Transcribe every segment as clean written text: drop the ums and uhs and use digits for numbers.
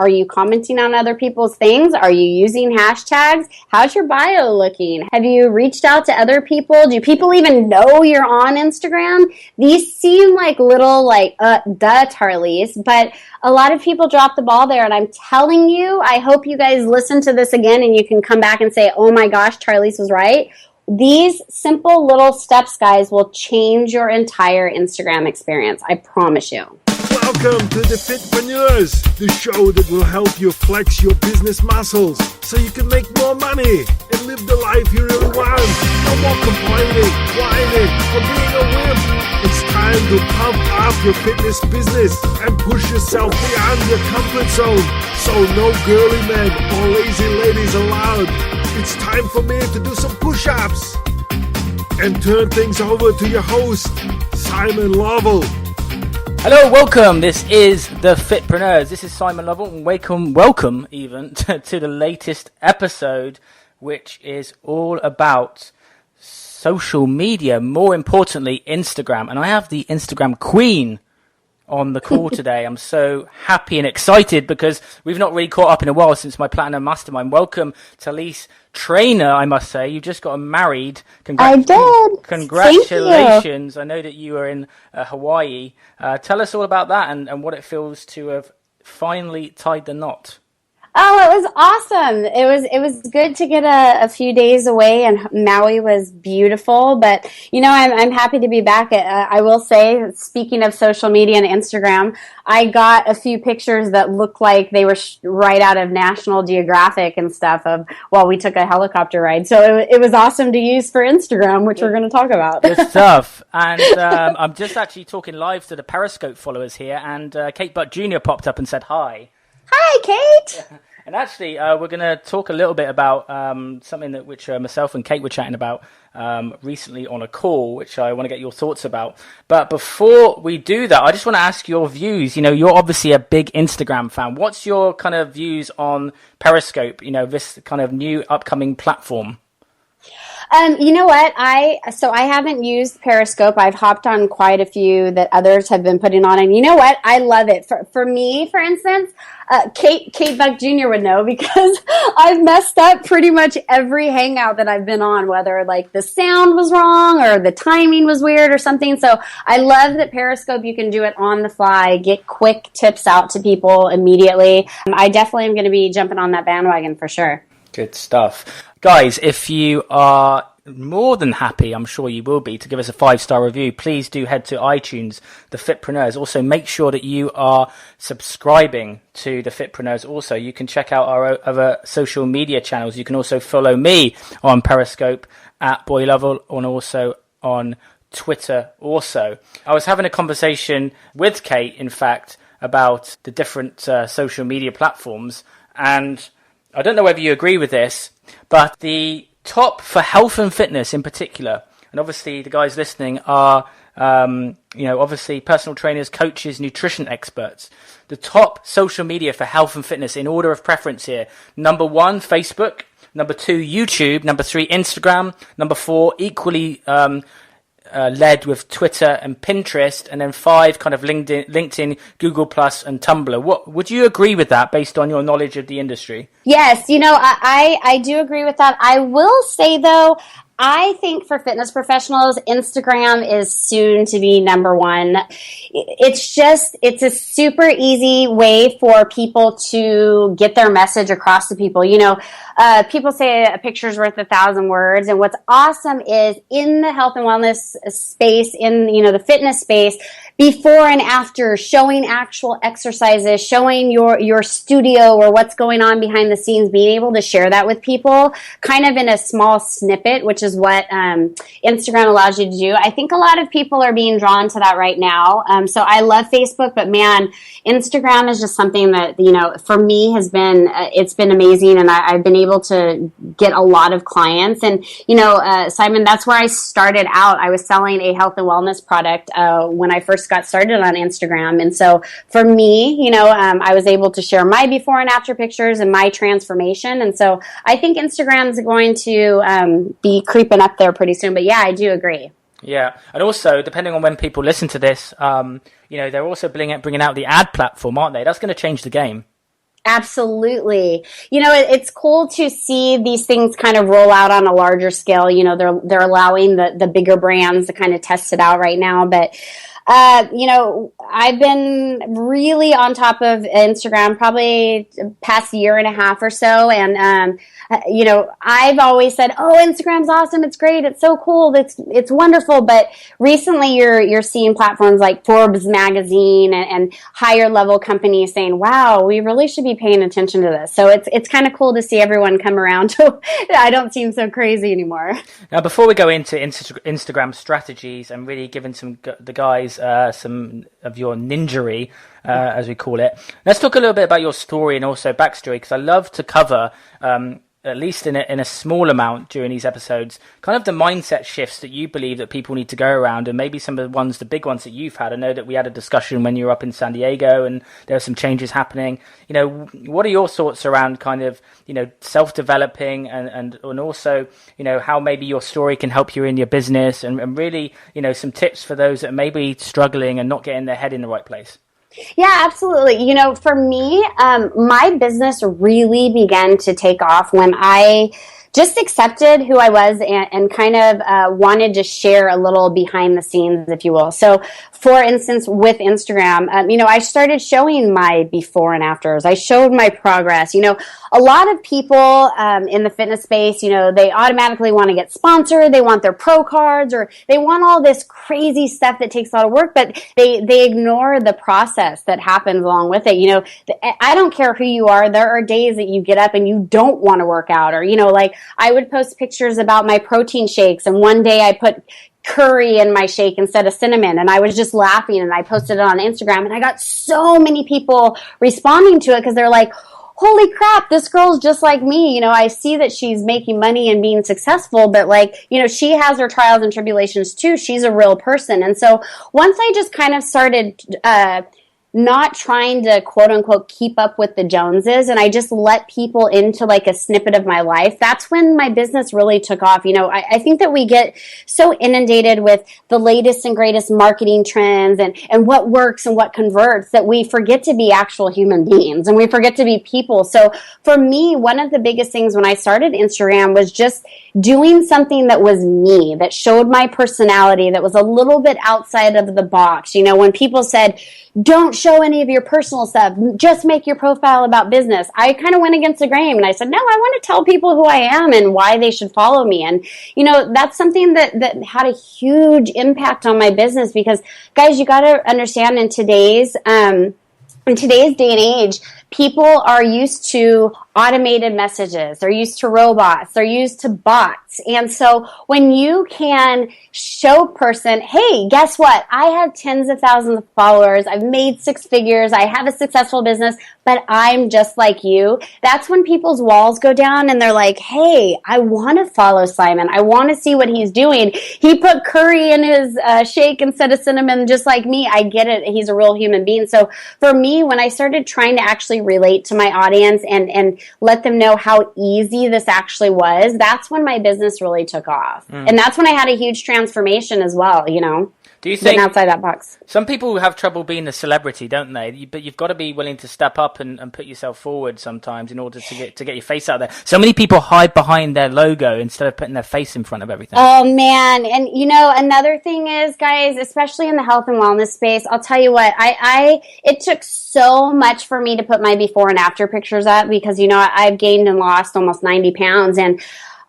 Are you commenting on other people's things? Are you using hashtags? How's your bio looking? Have you reached out to other people? Do people even know you're on Instagram? These seem like little duh, Tarlise, but a lot of people drop the ball there, and I'm telling you, I hope you guys listen to this again and you can come back and say, oh my gosh, Tarlise was right. These simple little steps, guys, will change your entire Instagram experience. I promise you. Welcome to the Fitpreneurs, the show that will help you flex your business muscles so you can make more money and live the life you really want. No more complaining, whining, or being a wimp. It's time to pump up your fitness business and push yourself beyond your comfort zone. So no girly men or lazy ladies allowed. It's time for me to do some push-ups and turn things over to your host, Simon Lovell. Hello, welcome. This is the Fitpreneurs. This is Simon Lovell, and welcome even to the latest episode, which is all about social media, more importantly, Instagram. And I have the Instagram queen on the call today. I'm so happy and excited because we've not really caught up in a while since my Platinum Mastermind. Welcome, Tarlise Trainer, I must say. You just got married. I did. Congratulations. I know that you were in Hawaii. Tell us all about that and what it feels to have finally tied the knot. Oh, it was awesome. It was good to get a few days away, and Maui was beautiful. But I'm happy to be back. I will say, speaking of social media and Instagram, I got a few pictures that looked like they were right out of National Geographic and stuff. We took a helicopter ride, so it was awesome to use for Instagram, which we're going to talk about. Good stuff. And I'm just actually talking live to the Periscope followers here, and Kate Butt Jr. popped up and said hi. Hi, Kate. And actually, we're going to talk a little bit about something which myself and Kate were chatting about recently on a call, which I want to get your thoughts about. But before we do that, I just want to ask your views. You're obviously a big Instagram fan. What's your kind of views on Periscope, this kind of new upcoming platform? You know what? I haven't used Periscope. I've hopped on quite a few that others have been putting on, and you know what? I love it. For me, for instance, Kate Buck Jr. would know because I've messed up pretty much every hangout that I've been on, whether like the sound was wrong or the timing was weird or something. So I love that Periscope, you can do it on the fly, get quick tips out to people immediately. I definitely am going to be jumping on that bandwagon for sure. Good stuff. Guys, if you are more than happy, I'm sure you will be, to give us a 5-star review, please do head to iTunes, the Fitpreneurs. Also, make sure that you are subscribing to the Fitpreneurs. Also, you can check out our other social media channels. You can also follow me on Periscope at Boy Lovell, and also on Twitter also. I was having a conversation with Kate, in fact, about the different social media platforms, and I don't know whether you agree with this, but the top for health and fitness in particular, and obviously the guys listening are, obviously personal trainers, coaches, nutrition experts. The top social media for health and fitness in order of preference here. Number 1, Facebook. Number 2, YouTube. Number 3, Instagram. Number 4, equally led with Twitter and Pinterest, and then 5 kind of LinkedIn, Google Plus, and Tumblr. What would you agree with that based on your knowledge of the industry? Yes, I do agree with that. I will say though, I think for fitness professionals, Instagram is soon to be number 1. It's a super easy way for people to get their message across to people. People say a picture's worth 1,000 words. And what's awesome is in the health and wellness space, in, the fitness space, before and after, showing actual exercises, showing your studio or what's going on behind the scenes, being able to share that with people kind of in a small snippet, which is what Instagram allows you to do. I think a lot of people are being drawn to that right now. So I love Facebook, but man, Instagram is just something that, for me it's been amazing, and I've been able to get a lot of clients. And, Simon, that's where I started out. I was selling a health and wellness product when I first got started on Instagram. And so for me, I was able to share my before and after pictures and my transformation. And so I think Instagram is going to be creeping up there pretty soon. But yeah, I do agree. Yeah, and also depending on when people listen to this, they're also bringing out the ad platform, aren't they? That's going to change the game. Absolutely. It's cool to see these things kind of roll out on a larger scale. They're allowing the bigger brands to kind of test it out right now. But I've been really on top of Instagram probably past year and a half or so. And, I've always said, oh, Instagram's awesome. It's great. It's so cool. It's wonderful. But recently you're seeing platforms like Forbes magazine and higher level companies saying, wow, we really should be paying attention to this. So it's kind of cool to see everyone come around to I don't seem so crazy anymore. Now, before we go into Instagram strategies and really giving the guys some of your ninjery, as we call it, let's talk a little bit about your story and also backstory, because I love to cover, at least in a small amount during these episodes, kind of the mindset shifts that you believe that people need to go around, and maybe some of the big ones that you've had. I know that we had a discussion when you were up in San Diego and there are some changes happening. What are your thoughts around kind of, self-developing and also, how maybe your story can help you in your business and really, some tips for those that may be struggling and not getting their head in the right place? Yeah, absolutely. For me, my business really began to take off when I just accepted who I was and kind of wanted to share a little behind the scenes, if you will. So, for instance, with Instagram, I started showing my before and afters. I showed my progress. A lot of people in the fitness space, they automatically want to get sponsored. They want their pro cards, or they want all this crazy stuff that takes a lot of work, but they ignore the process that happens along with it. I don't care who you are. There are days that you get up and you don't want to work out, or, like I would post pictures about my protein shakes, and one day I put curry in my shake instead of cinnamon, and I was just laughing, and I posted it on Instagram, and I got so many people responding to it because they're like, holy crap, this girl's just like me. I see that she's making money and being successful, but she has her trials and tribulations too. She's a real person. And so once I just kind of started not trying to quote unquote keep up with the Joneses, and I just let people into like a snippet of my life, that's when my business really took off. I think that we get so inundated with the latest and greatest marketing trends and what works and what converts that we forget to be actual human beings and we forget to be people. So for me, one of the biggest things when I started Instagram was just doing something that was me, that showed my personality, that was a little bit outside of the box. When people said, don't show any of your personal stuff, just make your profile about business, I kind of went against the grain and I said, no, I want to tell people who I am and why they should follow me. And, that's something that had a huge impact on my business, because guys, you got to understand in today's day and age, people are used to automated messages. They're used to robots. They're used to bots. And so when you can show person, hey, guess what? I have tens of thousands of followers. I've made six figures. I have a successful business, but I'm just like you. That's when people's walls go down and they're like, hey, I want to follow Simon. I want to see what he's doing. He put curry in his shake instead of cinnamon, just like me. I get it. He's a real human being. So for me, when I started trying to actually relate to my audience and let them know how easy this actually was, that's when my business really took off. And that's when I had a huge transformation as well, Do you think outside that box? Some people have trouble being a celebrity, don't they? But you've got to be willing to step up and put yourself forward sometimes in order to get your face out there. So many people hide behind their logo instead of putting their face in front of everything. Oh man, and another thing is, guys, especially in the health and wellness space, I'll tell you what, it took so much for me to put my before and after pictures up, because I've gained and lost almost 90 pounds, and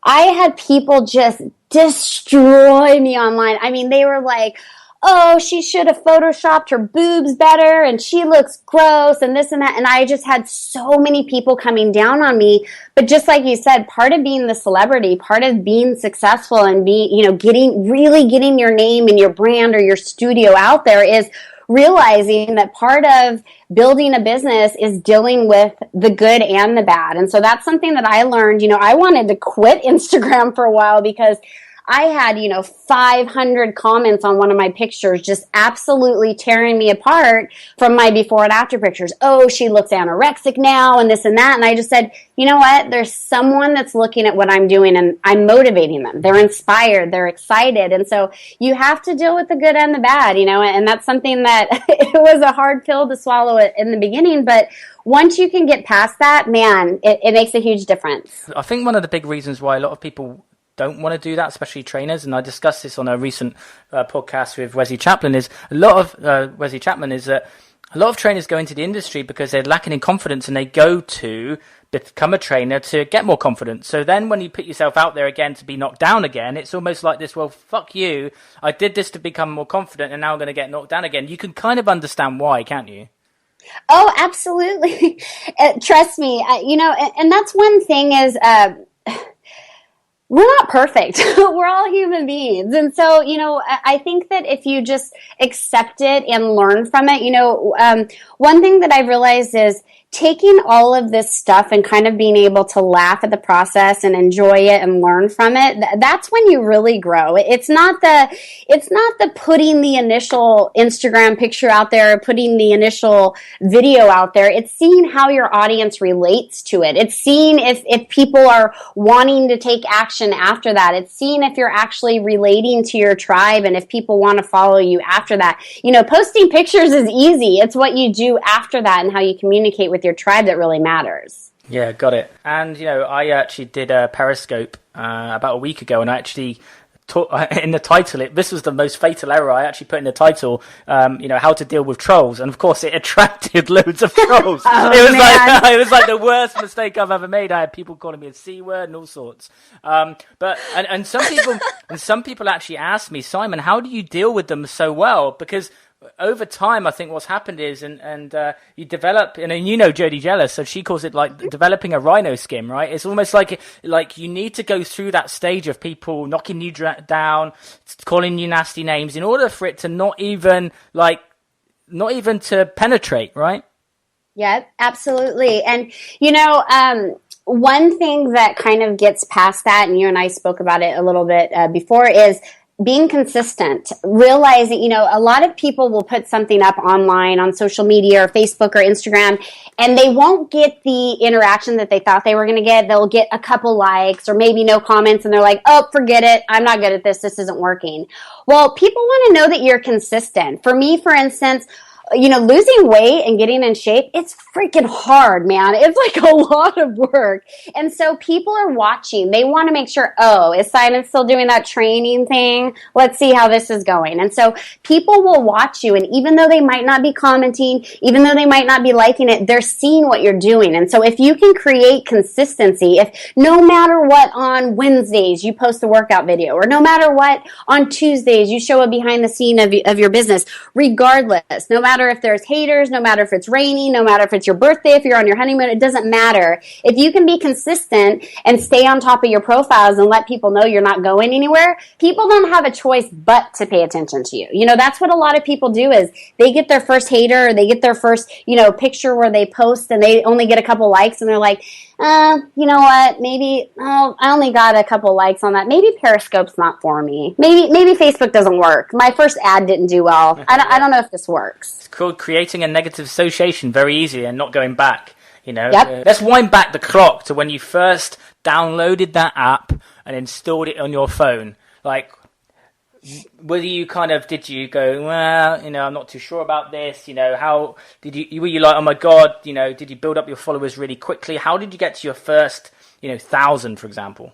I had people just destroy me online. I mean, they were like, oh, she should have photoshopped her boobs better, and she looks gross, and this and that. And I just had so many people coming down on me. But just like you said, part of being the celebrity, part of being successful and getting your name and your brand or your studio out there is realizing that part of building a business is dealing with the good and the bad. And so that's something that I learned. I wanted to quit Instagram for a while because I had, 500 comments on one of my pictures, just absolutely tearing me apart from my before and after pictures. Oh, she looks anorexic now and this and that. And I just said, you know what? There's someone that's looking at what I'm doing and I'm motivating them. They're inspired. They're excited. And so you have to deal with the good and the bad, and that's something that it was a hard pill to swallow in the beginning. But once you can get past that, man, it makes a huge difference. I think one of the big reasons why a lot of people don't want to do that, especially trainers, and I discussed this on a recent podcast with Wesley Chaplin, is a lot of Wesley Chapman is that a lot of trainers go into the industry because they're lacking in confidence and they go to become a trainer to get more confidence. So then when you put yourself out there again to be knocked down again, it's almost like this, well, fuck you. I did this to become more confident and now I'm going to get knocked down again. You can kind of understand why, can't you? Oh, absolutely. Trust me. And that's one thing is, we're not perfect. We're all human beings. And so, I think that if you just accept it and learn from it, one thing that I've realized is taking all of this stuff and kind of being able to laugh at the process and enjoy it and learn from it, that's when you really grow. It's not the putting the initial Instagram picture out there, putting the initial video out there. It's seeing how your audience relates to it. It's seeing if people are wanting to take action after that. It's seeing if you're actually relating to your tribe and if people want to follow you after that. Posting pictures is easy. It's what you do after that and how you communicate with your tribe that really matters. Yeah, got it. And, I actually did a Periscope about a week ago, and I actually in the title, this was the most fatal error I actually put in the title, how to deal with trolls. And of course it attracted loads of trolls. It was like the worst mistake I've ever made. I had people calling me a C word and all sorts. But some people actually asked me, Simon, how do you deal with them so well? Because over time, I think what's happened is, and you develop, and Jodie Jealous, so she calls it like developing a rhino skin, right? It's almost like you need to go through that stage of people knocking you down, calling you nasty names, in order for it to not even to penetrate, right? Yeah, absolutely. And one thing that kind of gets past that, and you and I spoke about it a little bit before, is being consistent, realizing, a lot of people will put something up online on social media or Facebook or Instagram, and they won't get the interaction that they thought they were going to get. They'll get a couple likes or maybe no comments, and they're like, oh, forget it. I'm not good at this. This isn't working. Well, people want to know that you're consistent. For me, for instance, losing weight and getting in shape, it's freaking hard, man. It's like a lot of work. And so people are watching. They want to make sure, oh, is Simon still doing that training thing? Let's see how this is going. And so people will watch you. And even though they might not be commenting, even though they might not be liking it, they're seeing what you're doing. And so if you can create consistency, if no matter what on Wednesdays you post a workout video, or no matter what on Tuesdays you show a behind the scene of your business, regardless, no matter if there's haters, no matter if it's raining, no matter if it's your birthday, if you're on your honeymoon, it doesn't matter. If you can be consistent and stay on top of your profiles and let people know you're not going anywhere, people don't have a choice but to pay attention to you. That's what a lot of people do, is they get their first hater, or they get their first, picture where they post and they only get a couple likes, and they're like, you know what, maybe, I only got a couple likes on that. Maybe Periscope's not for me. Maybe Facebook doesn't work. My first ad didn't do well. I don't know if this works. It's called creating a negative association very easily and not going back. Yep. Let's wind back the clock to when you first downloaded that app and installed it on your phone. Like, whether you did you go, well, I'm not too sure about this, how were you like, oh my God, did you build up your followers really quickly? How did you get to your first, 1,000, for example?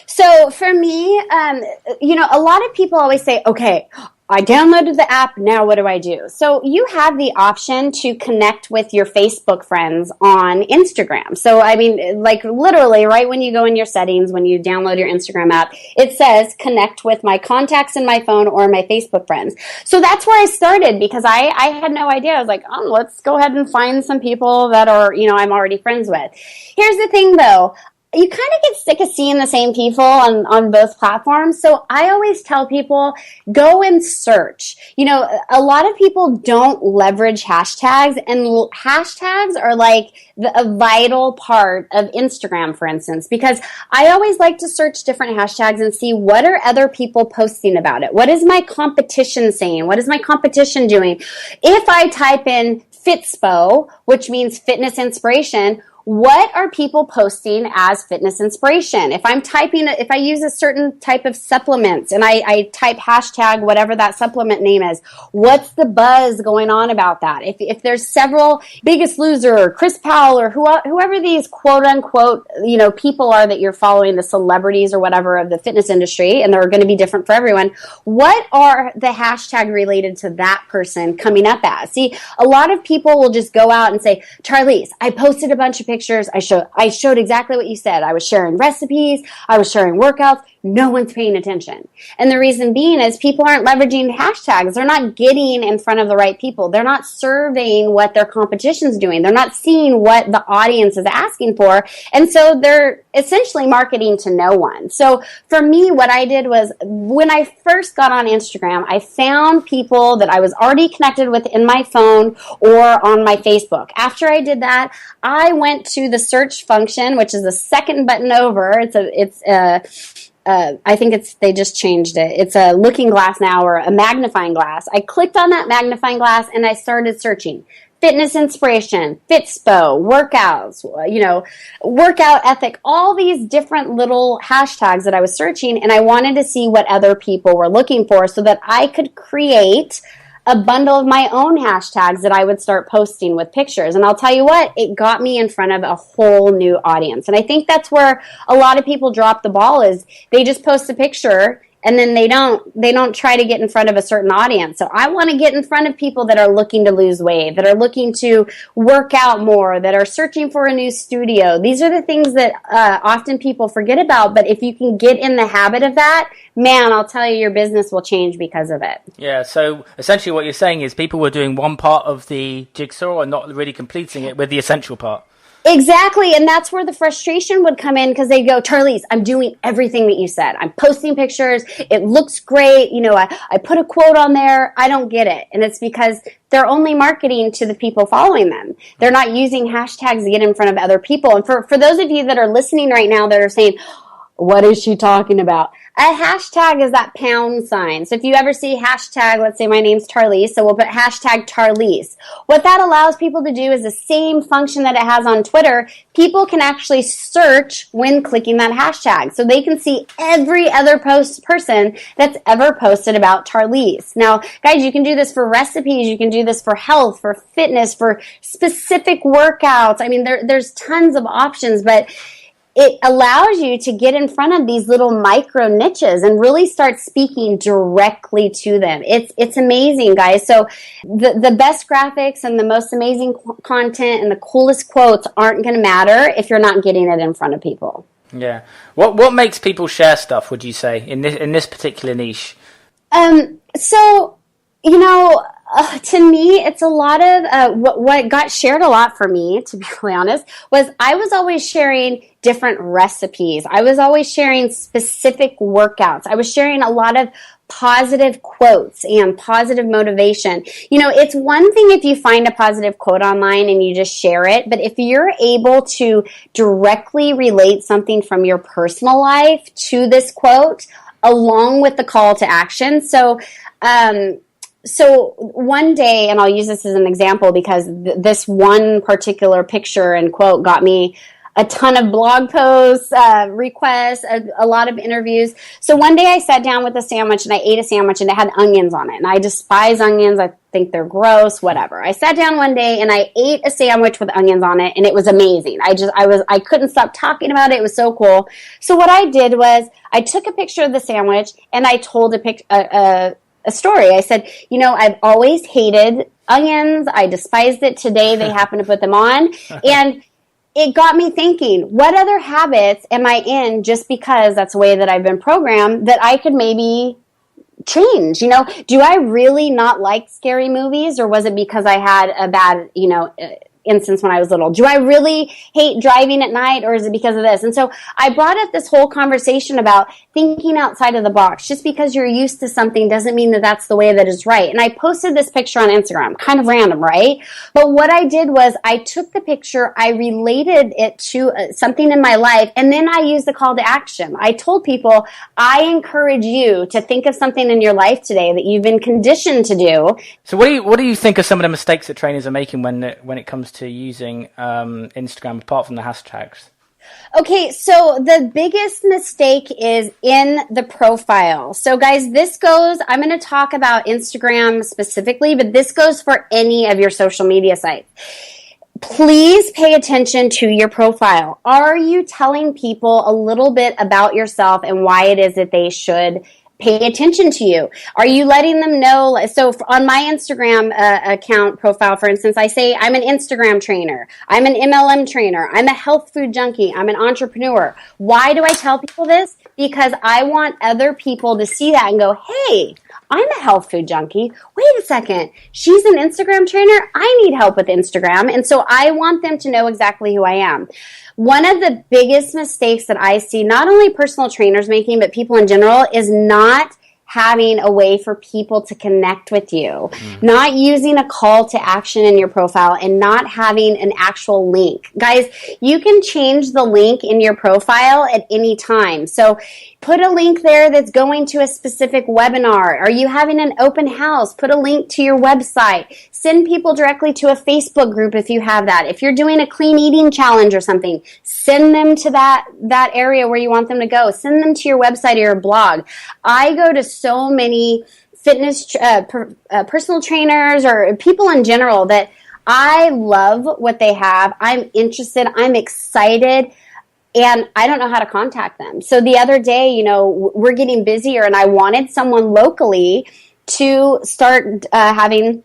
So for me, a lot of people always say, okay, I downloaded the app, now what do I do? So you have the option to connect with your Facebook friends on Instagram. So, like literally right when you go in your settings, when you download your Instagram app, it says connect with my contacts in my phone or my Facebook friends. So that's where I started, because I had no idea. I was like, let's go ahead and find some people that are, I'm already friends with. Here's the thing though. you kind of get sick of seeing the same people on both platforms. So I always tell people, go and search. A lot of people don't leverage hashtags, and hashtags are like a vital part of Instagram, for instance, because I always like to search different hashtags and see what are other people posting about it. What is my competition saying? What is my competition doing? If I type in Fitspo, which means fitness inspiration, what are people posting as fitness inspiration? If I use a certain type of supplements and I type hashtag whatever that supplement name is, what's the buzz going on about that? If there's several Biggest Loser or Chris Powell or whoever these quote unquote, people are that you're following, the celebrities or whatever of the fitness industry, and they're going to be different for everyone. What are the hashtag related to that person coming up as? See, a lot of people will just go out and say, Charlize, I posted a bunch of pictures. I showed exactly what you said. I was sharing recipes. I was sharing workouts. No one's paying attention. And the reason being is people aren't leveraging hashtags. They're not getting in front of the right people. They're not surveying what their competition's doing. They're not seeing what the audience is asking for. And so they're essentially marketing to no one. So for me, what I did was when I first got on Instagram, I found people that I was already connected with in my phone or on my Facebook. After I did that, I went to the search function, which is the second button over. I think they just changed it. It's a looking glass now, or a magnifying glass. I clicked on that magnifying glass and I started searching. Fitness inspiration, Fitspo, workouts, workout ethic, all these different little hashtags that I was searching, and I wanted to see what other people were looking for so that I could create a bundle of my own hashtags that I would start posting with pictures. And I'll tell you what, it got me in front of a whole new audience. And I think that's where a lot of people drop the ball, is they just post a picture and then they don't try to get in front of a certain audience. So I want to get in front of people that are looking to lose weight, that are looking to work out more, that are searching for a new studio. These are the things that often people forget about. But if you can get in the habit of that, man, I'll tell you, your business will change because of it. Yeah, so essentially what you're saying is people were doing one part of the jigsaw and not really completing it with the essential part. Exactly, and that's where the frustration would come in, because they go, Charlize, I'm doing everything that you said. I'm posting pictures. It looks great. I put a quote on there. I don't get it. And it's because they're only marketing to the people following them. They're not using hashtags to get in front of other people. And for those of you that are listening right now that are saying, what is she talking about? A hashtag is that pound sign. So if you ever see hashtag, let's say my name's Charlize, so we'll put hashtag Charlize. What that allows people to do is the same function that it has on Twitter. People can actually search when clicking that hashtag. So they can see every other person that's ever posted about Charlize. Now, guys, you can do this for recipes. You can do this for health, for fitness, for specific workouts. I mean, there's tons of options, but it allows you to get in front of these little micro niches and really start speaking directly to them. It's amazing, guys. So the best graphics and the most amazing content and the coolest quotes aren't going to matter if you're not getting it in front of people. Yeah. What makes people share stuff, would you say, in this particular niche? To me, it's a lot of what got shared a lot for me, to be really honest, was I was always sharing different recipes. I was always sharing specific workouts. I was sharing a lot of positive quotes and positive motivation. It's one thing if you find a positive quote online and you just share it, but if you're able to directly relate something from your personal life to this quote, along with the call to action. So one day, and I'll use this as an example because this one particular picture and quote got me a ton of blog posts, requests, a lot of interviews. So one day I sat down with a sandwich and I ate a sandwich and it had onions on it. And I despise onions. I think they're gross, whatever. I sat down one day and I ate a sandwich with onions on it and it was amazing. I couldn't stop talking about it. It was so cool. So what I did was I took a picture of the sandwich and I told a story. I said, I've always hated onions. I despised it. Today they happen to put them on. And it got me thinking, what other habits am I in just because that's the way that I've been programmed that I could maybe change? Do I really not like scary movies, or was it because I had a bad, instance, when I was little? Do I really hate driving at night, or is it because of this? And so I brought up this whole conversation about thinking outside of the box. Just because you're used to something doesn't mean that that's the way that is right. And I posted this picture on Instagram, kind of random, right? But what I did was I took the picture, I related it to something in my life, and then I used the call to action. I told people, I encourage you to think of something in your life today that you've been conditioned to do. So what do you think are some of the mistakes that trainers are making when it comes to using Instagram, apart from the hashtags? Okay, so the biggest mistake is in the profile. So guys, I'm going to talk about Instagram specifically, but this goes for any of your social media sites. Please pay attention to your profile. Are you telling people a little bit about yourself and why it is that they should pay attention to you? Are you letting them know? So on my Instagram account profile, for instance, I say I'm an Instagram trainer. I'm an MLM trainer. I'm a health food junkie. I'm an entrepreneur. Why do I tell people this? Because I want other people to see that and go, hey, I'm a health food junkie. Wait a second. She's an Instagram trainer. I need help with Instagram. And so I want them to know exactly who I am. One of the biggest mistakes that I see, not only personal trainers making, but people in general, is not having a way for people to connect with you, not using a call to action in your profile, and not having an actual link. Guys, you can change the link in your profile at any time. So put a link there that's going to a specific webinar. Are you having an open house? Put a link to your website. Send people directly to a Facebook group if you have that. If you're doing a clean eating challenge or something, send them to that area where you want them to go. Send them to your website or your blog. I go to so many fitness personal trainers or people in general that I love what they have. I'm interested. I'm excited. And I don't know how to contact them. So the other day, we're getting busier, and I wanted someone locally to start having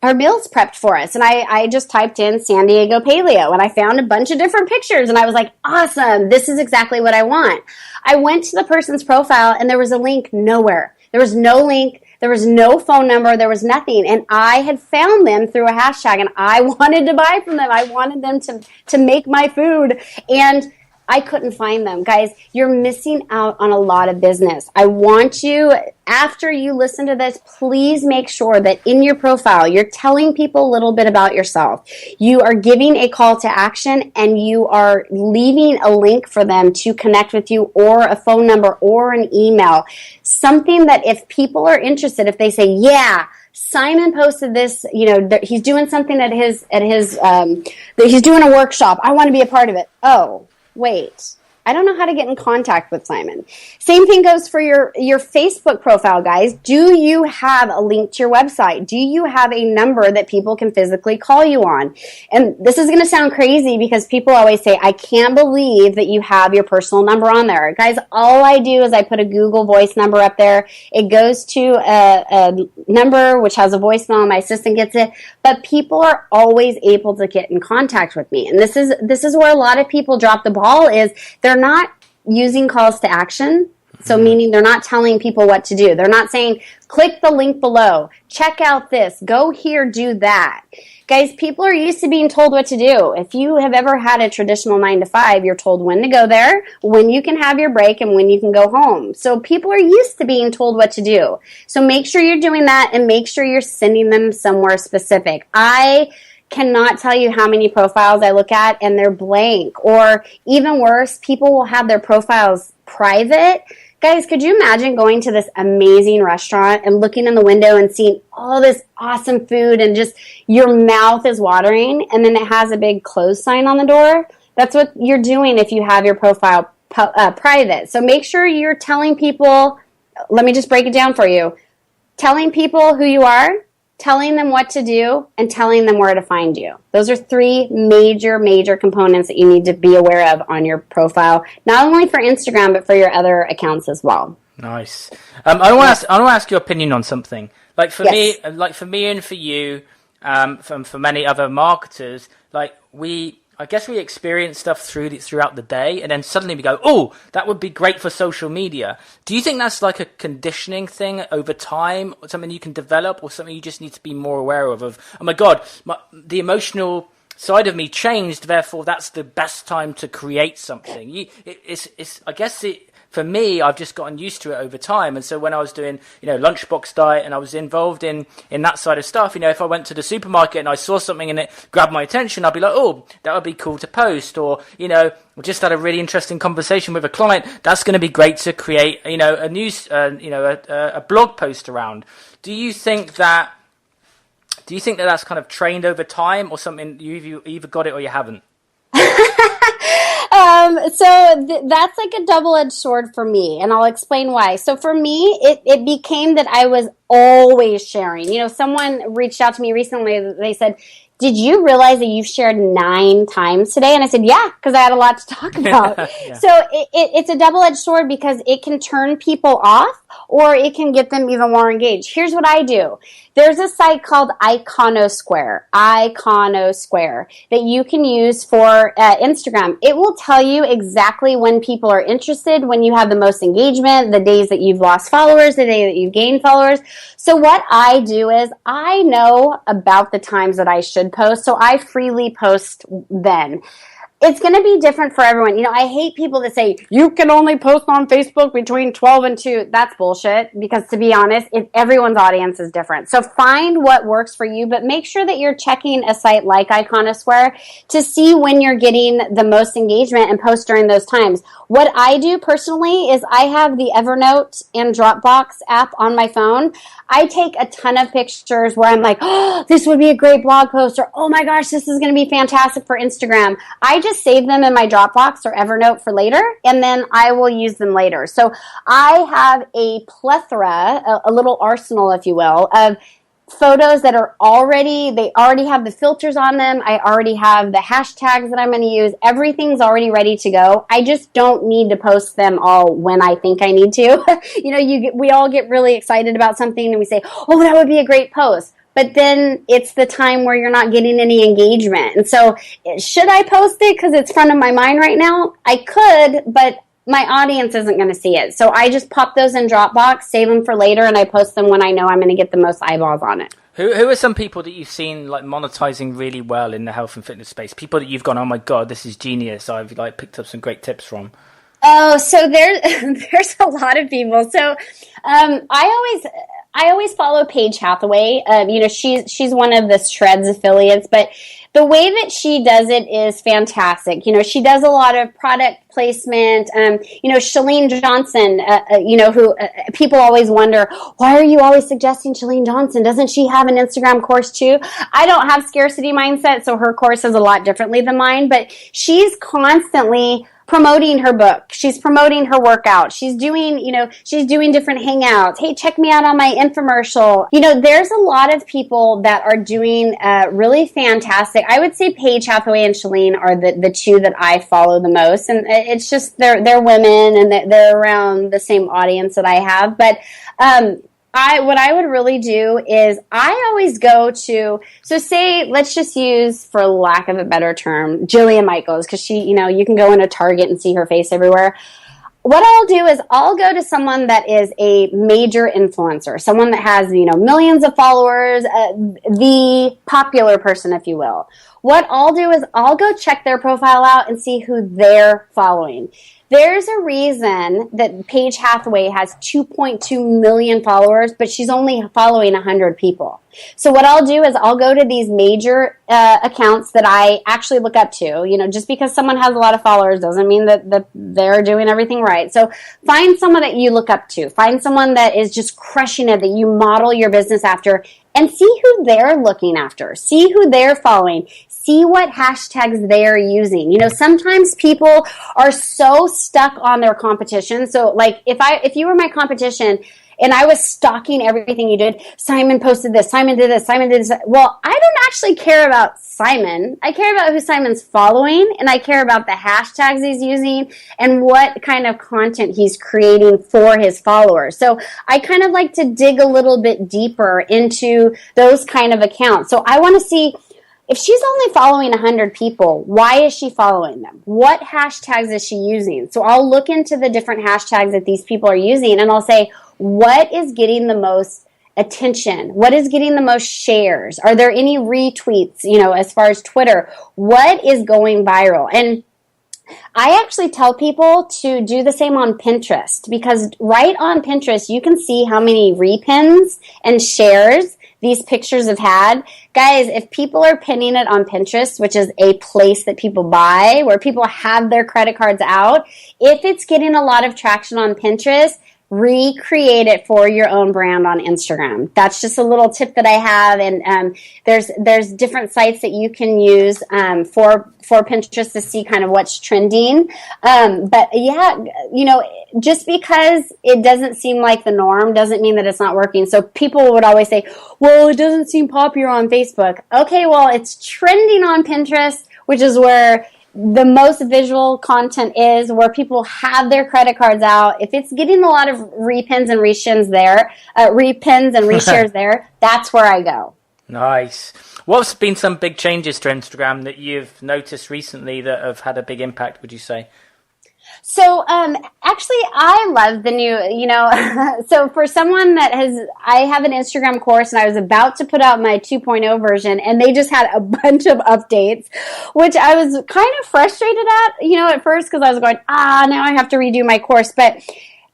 our meals prepped for us. And I just typed in San Diego Paleo, and I found a bunch of different pictures, and I was like, awesome, this is exactly what I want. I went to the person's profile, and there was a link nowhere. There was no link. There was no phone number. There was nothing. And I had found them through a hashtag, and I wanted to buy from them. I wanted them to make my food. And I couldn't find them. Guys, you're missing out on a lot of business. I want you, after you listen to this, please make sure that in your profile, you're telling people a little bit about yourself. You are giving a call to action, and you are leaving a link for them to connect with you, or a phone number or an email. Something that if people are interested, if they say, yeah, Simon posted this, he's doing something at his that he's doing a workshop. I want to be a part of it. Oh, wait, I don't know how to get in contact with Simon. Same thing goes for your Facebook profile, guys. Do you have a link to your website? Do you have a number that people can physically call you on? And this is going to sound crazy because people always say, I can't believe that you have your personal number on there. Guys, all I do is I put a Google Voice number up there. It goes to a number which has a voicemail, and my assistant gets it. But people are always able to get in contact with me. And this is where a lot of people drop the ball, is they're not using calls to action. So meaning they're not telling people what to do. They're not saying, click the link below, check out this, go here, do that. Guys, people are used to being told what to do. If you have ever had a traditional 9-to-5, you're told when to go there, when you can have your break, and when you can go home. So people are used to being told what to do. So make sure you're doing that, and make sure you're sending them somewhere specific. I cannot tell you how many profiles I look at and they're blank, or even worse, people will have their profiles private. Guys, could you imagine going to this amazing restaurant and looking in the window and seeing all this awesome food and just your mouth is watering, and then it has a big close sign on the door? That's what you're doing if you have your profile private. So make sure you're telling people, let me just break it down for you, telling people who you are, telling them what to do, and telling them where to find you. Those are three major components that you need to be aware of on your profile, not only for Instagram, but for your other accounts as well. Nice. I want to ask your opinion on something. Like for me and for you, for many other marketers, I guess we experience stuff throughout the day, and then suddenly we go, oh, that would be great for social media. Do you think that's like a conditioning thing over time, or something you can develop, or something you just need to be more aware of, oh my God, the emotional side of me changed. Therefore, that's the best time to create something. I guess for me, I've just gotten used to it over time. And so when I was doing, lunchbox diet and I was involved in that side of stuff, if I went to the supermarket and I saw something and it grabbed my attention, I'd be like, oh, that would be cool to post. Or, we just had a really interesting conversation with a client. That's going to be great to create, a news, a blog post around. Do you think that that's kind of trained over time, or something you either got it or you haven't? That's like a double-edged sword for me, and I'll explain why. So for me, it became that I was always sharing. Someone reached out to me recently. They said, did you realize that you've shared 9 times today? And I said, yeah, because I had a lot to talk about. Yeah. So it's a double-edged sword because it can turn people off or it can get them even more engaged. Here's what I do. There's a site called Iconosquare, that you can use for Instagram. It will tell you exactly when people are interested, when you have the most engagement, the days that you've lost followers, the day that you've gained followers. So what I do is I know about the times that I should post, so I freely post then. It's going to be different for everyone. I hate people that say, you can only post on Facebook between 12 and 2. That's bullshit, because to be honest, everyone's audience is different. So find what works for you, but make sure that you're checking a site like Iconosquare to see when you're getting the most engagement and post during those times. What I do personally is I have the Evernote and Dropbox app on my phone. I take a ton of pictures where I'm like, oh, this would be a great blog post, or oh my gosh, this is going to be fantastic for Instagram. I just save them in my Dropbox or Evernote for later, and then I will use them later. So I have a plethora, a little arsenal, if you will, of photos that are they already have the filters on them. I already have the hashtags that I'm going to use. Everything's already ready to go. I just don't need to post them all when I think I need to. We all get really excited about something and we say, oh, that would be a great post. But then it's the time where you're not getting any engagement. And so should I post it because it's front of my mind right now? I could, but my audience isn't going to see it. So I just pop those in Dropbox, save them for later, and I post them when I know I'm going to get the most eyeballs on it. Who are some people that you've seen like monetizing really well in the health and fitness space? People that you've gone, oh my God, this is genius. I've picked up some great tips from. Oh, so there's a lot of people. So I always follow Paige Hathaway. She's one of the Shreds affiliates, but the way that she does it is fantastic. She does a lot of product placement. Chalene Johnson, who people always wonder, why are you always suggesting Chalene Johnson? Doesn't she have an Instagram course too? I don't have scarcity mindset, so her course is a lot differently than mine, but she's constantly promoting her book. She's promoting her workout. She's doing different hangouts. Hey, check me out on my infomercial. There's a lot of people that are doing really fantastic. I would say Paige Hathaway and Chalene are the two that I follow the most. And it's just, they're women and they're around the same audience that I have. But, what I would really do is I always go to, so say, let's just use, for lack of a better term, Jillian Michaels, because she, you can go into Target and see her face everywhere. What I'll do is I'll go to someone that is a major influencer, someone that has, millions of followers, the popular person, if you will. What I'll do is I'll go check their profile out and see who they're following. There's a reason that Paige Hathaway has 2.2 million followers, but she's only following 100 people. So what I'll do is I'll go to these major accounts that I actually look up to. Just because someone has a lot of followers doesn't mean that they're doing everything right. So find someone that you look up to. Find someone that is just crushing it, that you model your business after, and see who they're looking after. See who they're following. See what hashtags they're using. Sometimes people are so stuck on their competition. So like if you were my competition and I was stalking everything you did, Simon posted this, Simon did this, Simon did this. Well, I don't actually care about Simon. I care about who Simon's following, and I care about the hashtags he's using and what kind of content he's creating for his followers. So I kind of like to dig a little bit deeper into those kind of accounts. So I want to see, if she's only following 100 people, why is she following them? What hashtags is she using? So I'll look into the different hashtags that these people are using, and I'll say, what is getting the most attention? What is getting the most shares? Are there any retweets, as far as Twitter? What is going viral? And I actually tell people to do the same on Pinterest, because right on Pinterest, you can see how many repins and shares these pictures have had. Guys, if people are pinning it on Pinterest, which is a place that people buy, where people have their credit cards out, if it's getting a lot of traction on Pinterest, recreate it for your own brand on Instagram. That's just a little tip that I have. And there's different sites that you can use for Pinterest to see kind of what's trending. But yeah, just because it doesn't seem like the norm doesn't mean that it's not working. So people would always say, well, it doesn't seem popular on Facebook. Okay, well, it's trending on Pinterest, which is where the most visual content is, where people have their credit cards out. If it's getting a lot of repins and reshins there, repins and reshares there, that's where I go. Nice. What's been some big changes to Instagram that you've noticed recently that have had a big impact, would you say? So, actually, I love the new, so for someone I have an Instagram course, and I was about to put out my 2.0 version, and they just had a bunch of updates, which I was kind of frustrated at first, because I was going, now I have to redo my course. But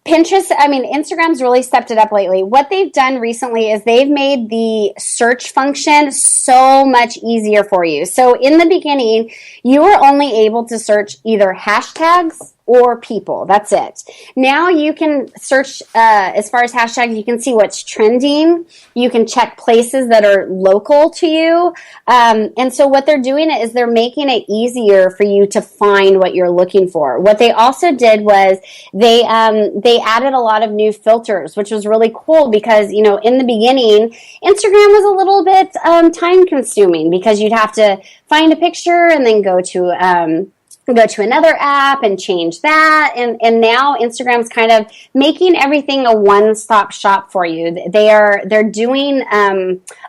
Instagram's really stepped it up lately. What they've done recently is they've made the search function so much easier for you. So in the beginning, you were only able to search either hashtags or people. That's it. Now you can search, as far as hashtags, you can see what's trending. You can check places that are local to you. And so what they're doing is they're making it easier for you to find what you're looking for. What they also did was they added a lot of new filters, which was really cool, because, in the beginning, Instagram was a little bit time consuming, because you'd have to find a picture and then go to another app and change that. And now Instagram's kind of making everything a one-stop shop for you. They're doing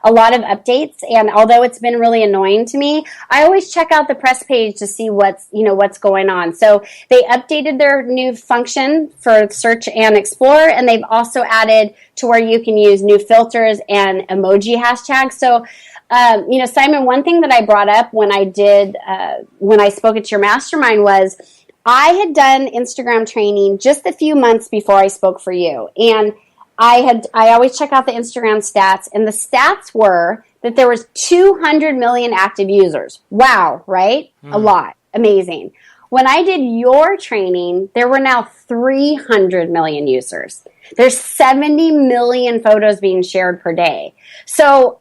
a lot of updates, and although it's been really annoying to me, I always check out the press page to see what's going on. So they updated their new function for search and explore, and they've also added to where you can use new filters and emoji hashtags. So Simon, one thing that I brought up when I spoke at your mastermind was I had done Instagram training just a few months before I spoke for you. And I always check out the Instagram stats, and the stats were that there was 200 million active users. Wow, right? A lot. Amazing. When I did your training, there were now 300 million users. There's 70 million photos being shared per day. So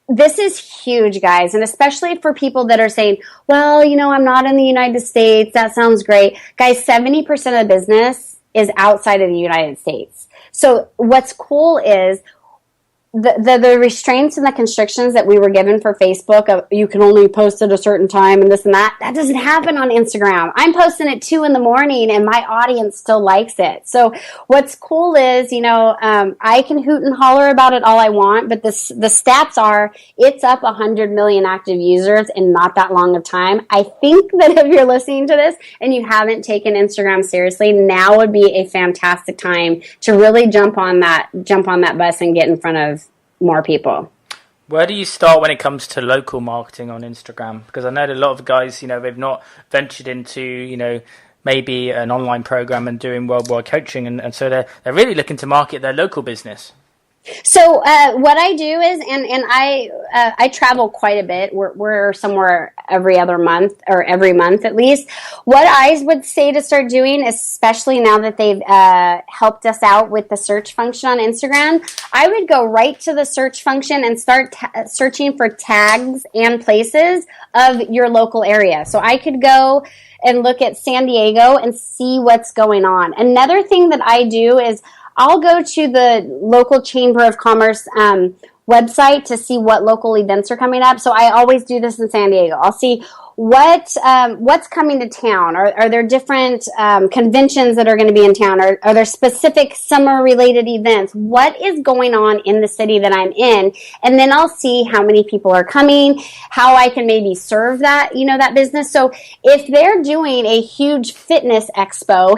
this is huge, guys, and especially for people that are saying, well, I'm not in the United States. That sounds great. Guys, 70% of the business is outside of the United States. So what's cool is the restraints and the constrictions that we were given for Facebook of you can only post at a certain time and this and that doesn't happen on Instagram. I'm posting at 2 a.m. and my audience still likes it. So what's cool is, I can hoot and holler about it all I want, but the stats are it's up 100 million active users in not that long of time. I think that if you're listening to this and you haven't taken Instagram seriously, now would be a fantastic time to really jump on that bus and get in front of more people. Where do you start when it comes to local marketing on Instagram? Because I know that a lot of guys, they've not ventured into, maybe an online program and doing worldwide coaching, and so they're really looking to market their local business. So what I do is, and I travel quite a bit. We're somewhere every other month or every month at least. What I would say to start doing, especially now that they've helped us out with the search function on Instagram, I would go right to the search function and start searching for tags and places of your local area. So I could go and look at San Diego and see what's going on. Another thing that I do is I'll go to the local Chamber of Commerce website to see what local events are coming up. So I always do this in San Diego. I'll see what's coming to town? Are there different conventions that are going to be in town? Are there specific summer related events? What is going on in the city that I'm in? And then I'll see how many people are coming, how I can maybe serve that, that business. So if they're doing a huge fitness expo,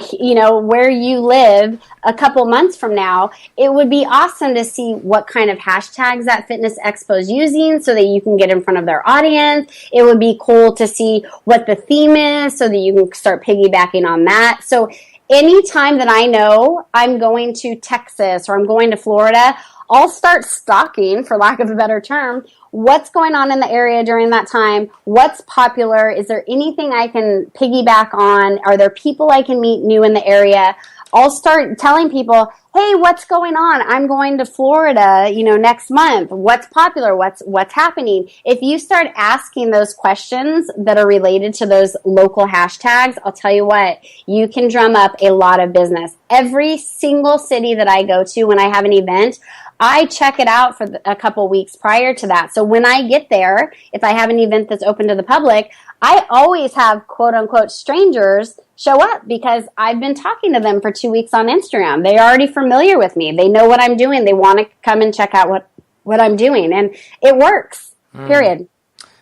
where you live a couple months from now, it would be awesome to see what kind of hashtags that fitness expo is using so that you can get in front of their audience. It would be cool to see what the theme is so that you can start piggybacking on that. So anytime that I know I'm going to Texas or I'm going to Florida, I'll start stalking, for lack of a better term, what's going on in the area during that time, what's popular, is there anything I can piggyback on, are there people I can meet new in the area? I'll start telling people, hey, what's going on? I'm going to Florida, next month. What's popular? What's happening? If you start asking those questions that are related to those local hashtags, I'll tell you what, you can drum up a lot of business. Every single city that I go to when I have an event, I check it out for a couple weeks prior to that. So when I get there, if I have an event that's open to the public, I always have quote unquote strangers show up because I've been talking to them for 2 weeks on Instagram. They're already familiar with me. They know what I'm doing. They want to come and check out what I'm doing. And it works, period.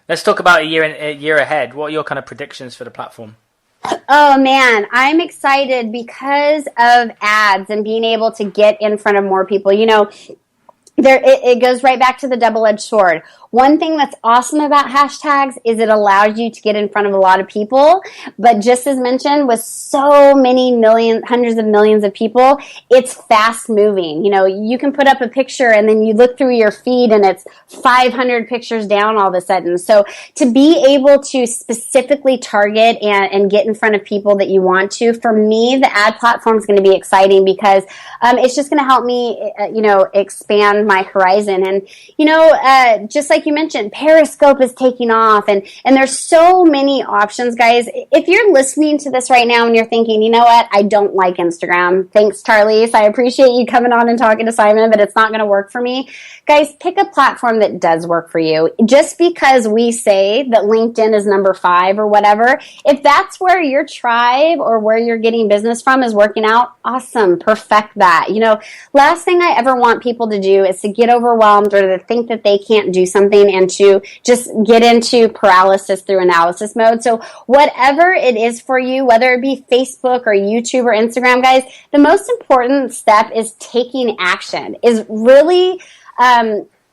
Let's talk about a year ahead. What are your kind of predictions for the platform? Oh man, I'm excited because of ads and being able to get in front of more people. It goes right back to the double-edged sword. One thing that's awesome about hashtags is it allows you to get in front of a lot of people. But just as mentioned, with so many hundreds of millions of people, it's fast moving. You can put up a picture and then you look through your feed and it's 500 pictures down all of a sudden. So to be able to specifically target and get in front of people that you want to, for me, the ad platform is going to be exciting because it's just going to help me, expand my horizon. And, just like you mentioned, Periscope is taking off and there's so many options, guys. If you're listening to this right now and you're thinking, you know what, I don't like Instagram. Thanks, Charlize. I appreciate you coming on and talking to Simon, but it's not going to work for me. Guys, pick a platform that does work for you. Just because we say that LinkedIn is number 5 or whatever, if that's where your tribe or where you're getting business from is working out, awesome, perfect that. Last thing I ever want people to do is to get overwhelmed or to think that they can't do something and to just get into paralysis through analysis mode. So whatever it is for you, whether it be Facebook or YouTube or Instagram, guys, the most important step is taking action, is really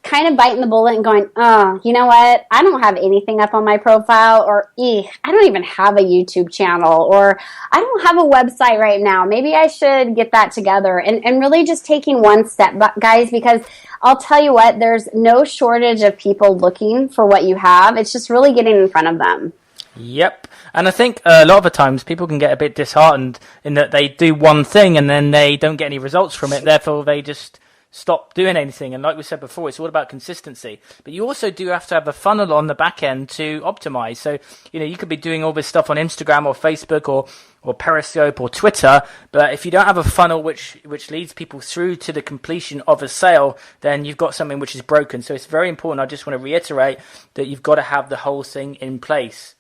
kind of biting the bullet and going, oh, you know what? I don't have anything up on my profile, or I don't even have a YouTube channel, or I don't have a website right now. Maybe I should get that together, and really just taking one step, guys, because I'll tell you what, there's no shortage of people looking for what you have. It's just really getting in front of them. Yep. And I think a lot of the times people can get a bit disheartened in that they do one thing and then they don't get any results from it. Therefore, they just stop doing anything. And like we said before, it's all about consistency. But you also do have to have a funnel on the back end to optimize. So, you could be doing all this stuff on Instagram or Facebook or Periscope or Twitter, but if you don't have a funnel which leads people through to the completion of a sale, then you've got something which is broken. So it's very important. I just want to reiterate that you've got to have the whole thing in place.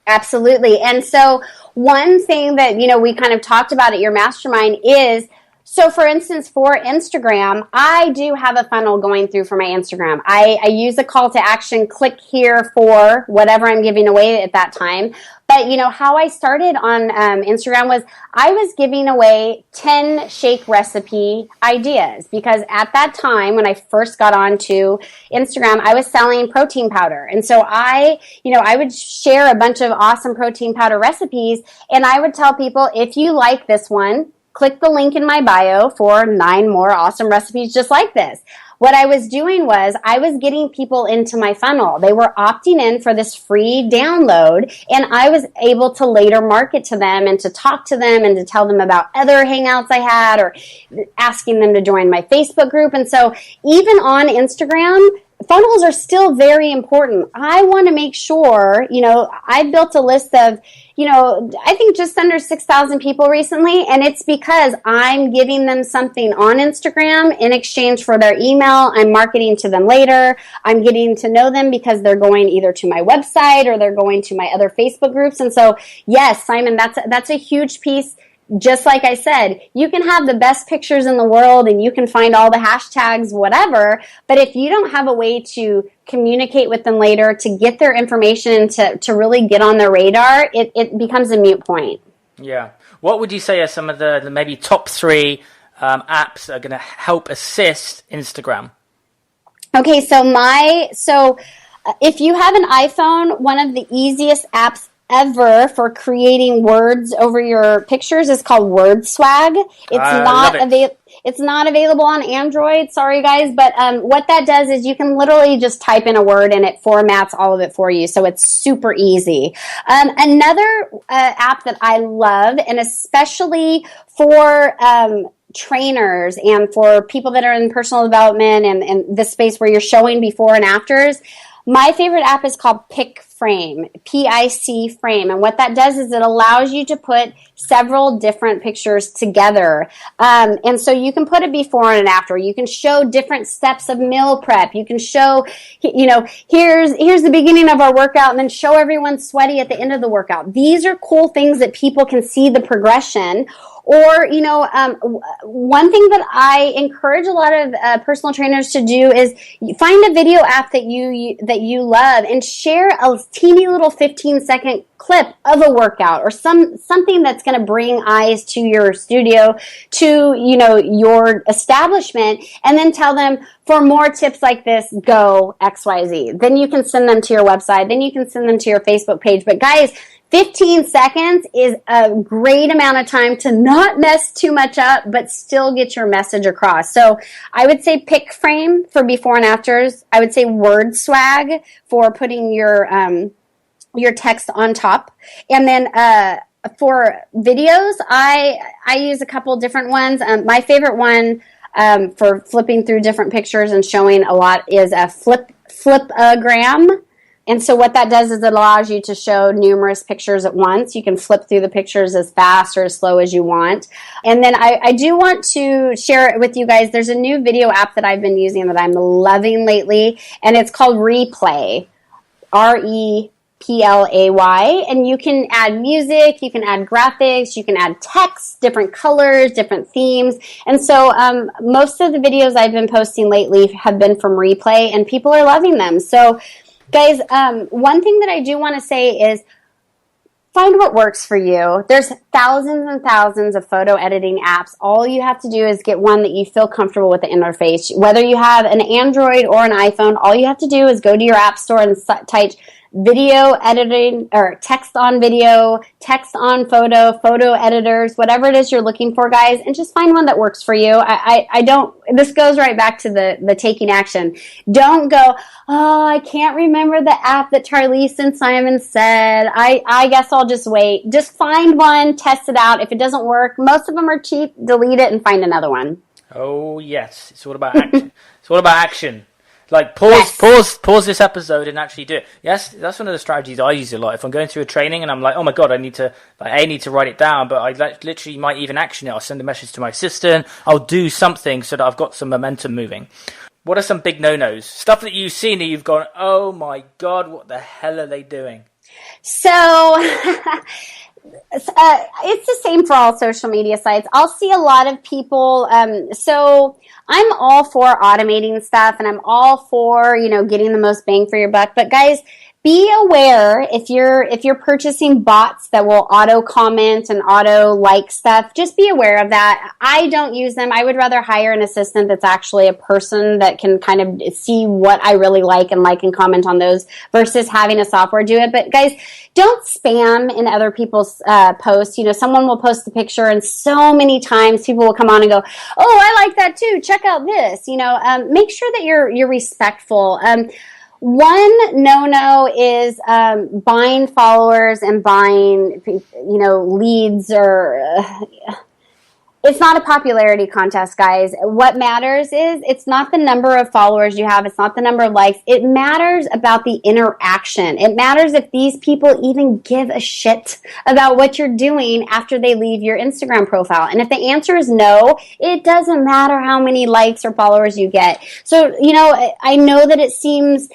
Absolutely. And so one thing that, we kind of talked about at your mastermind is, so for instance, for Instagram, I do have a funnel going through for my Instagram. I use a call to action, click here for whatever I'm giving away at that time. But, how I started on Instagram was I was giving away 10 shake recipe ideas because at that time when I first got onto Instagram, I was selling protein powder. And so I would share a bunch of awesome protein powder recipes, and I would tell people, if you like this one, click the link in my bio for 9 more awesome recipes just like this. What I was doing was I was getting people into my funnel. They were opting in for this free download, and I was able to later market to them and to talk to them and to tell them about other hangouts I had or asking them to join my Facebook group. And so even on Instagram, funnels are still very important. I want to make sure, I built a list of, I think just under 6,000 people recently, and it's because I'm giving them something on Instagram in exchange for their email. I'm marketing to them later. I'm getting to know them because they're going either to my website or they're going to my other Facebook groups. And so, yes, Simon, that's a huge piece. Just like I said, you can have the best pictures in the world and you can find all the hashtags, whatever, but if you don't have a way to communicate with them later, to get their information, to really get on their radar, it becomes a moot point. Yeah. What would you say are some of the maybe top 3 apps that are going to help assist Instagram? Okay, so if you have an iPhone, one of the easiest apps ever for creating words over your pictures is called Word Swag. It's not available on Android. Sorry, guys, but what that does is you can literally just type in a word and it formats all of it for you. So it's super easy. Another app that I love, and especially for trainers and for people that are in personal development and this space where you're showing before and afters, my favorite app is called PicFrame, P-I-C Frame. And what that does is it allows you to put several different pictures together. And so you can put a before and an after. You can show different steps of meal prep. You can show, here's the beginning of our workout and then show everyone sweaty at the end of the workout. These are cool things that people can see the progression. Or, one thing that I encourage a lot of personal trainers to do is find a video app that you love and share a teeny little 15-second clip of a workout or something that's going to bring eyes to your studio, to, your establishment, and then tell them, for more tips like this, go XYZ. Then you can send them to your website. Then you can send them to your Facebook page. But guys, 15 seconds is a great amount of time to not mess too much up, but still get your message across. So I would say PicFrame for before and afters. I would say Word Swag for putting your text on top. And then for videos, I use a couple different ones. My favorite one for flipping through different pictures and showing a lot is a Flipagram. And so what that does is it allows you to show numerous pictures at once. You can flip through the pictures as fast or as slow as you want. And then I do want to share it with you guys. There's a new video app that I've been using that I'm loving lately, and it's called Replay, Replay. And you can add music, you can add graphics, you can add text, different colors, different themes. And so most of the videos I've been posting lately have been from Replay, and people are loving them. So guys, one thing that I do want to say is find what works for you. There's thousands and thousands of photo editing apps. All you have to do is get one that you feel comfortable with the interface. Whether you have an Android or an iPhone, all you have to do is go to your app store and type video editing or text on video, text on photo editors, whatever it is you're looking for, guys, and just find one that works for you. This goes right back to the taking action. Don't go, oh, I can't remember the app that Charlize and Simon said. I guess I'll just wait. Just find one, test it out. If it doesn't work, most of them are cheap, delete it and find another one. Oh, yes. It's all about action. It's all about action. Like pause this episode and actually do it. Yes, that's one of the strategies I use a lot. If I'm going through a training and I'm like, oh my god, I need to write it down, but I literally might even action it. I'll send a message to my assistant. I'll do something so that I've got some momentum moving. What are some big no-nos? Stuff that you've seen that you've gone, oh my god, what the hell are they doing? So it's the same for all social media sites. I'll see a lot of people. So I'm all for automating stuff, and I'm all for, getting the most bang for your buck. But guys, be aware if you're purchasing bots that will auto comment and auto like stuff, just be aware of that. I don't use them. I would rather hire an assistant that's actually a person that can kind of see what I really like and comment on those versus having a software do it. But guys, don't spam in other people's posts. Someone will post a picture and so many times people will come on and go, oh, I like that too. Check out this. Make sure that you're respectful. One no-no is buying followers and buying, leads or It's not a popularity contest, guys. What matters is it's not the number of followers you have. It's not the number of likes. It matters about the interaction. It matters if these people even give a shit about what you're doing after they leave your Instagram profile. And if the answer is no, it doesn't matter how many likes or followers you get. So, I know that it seems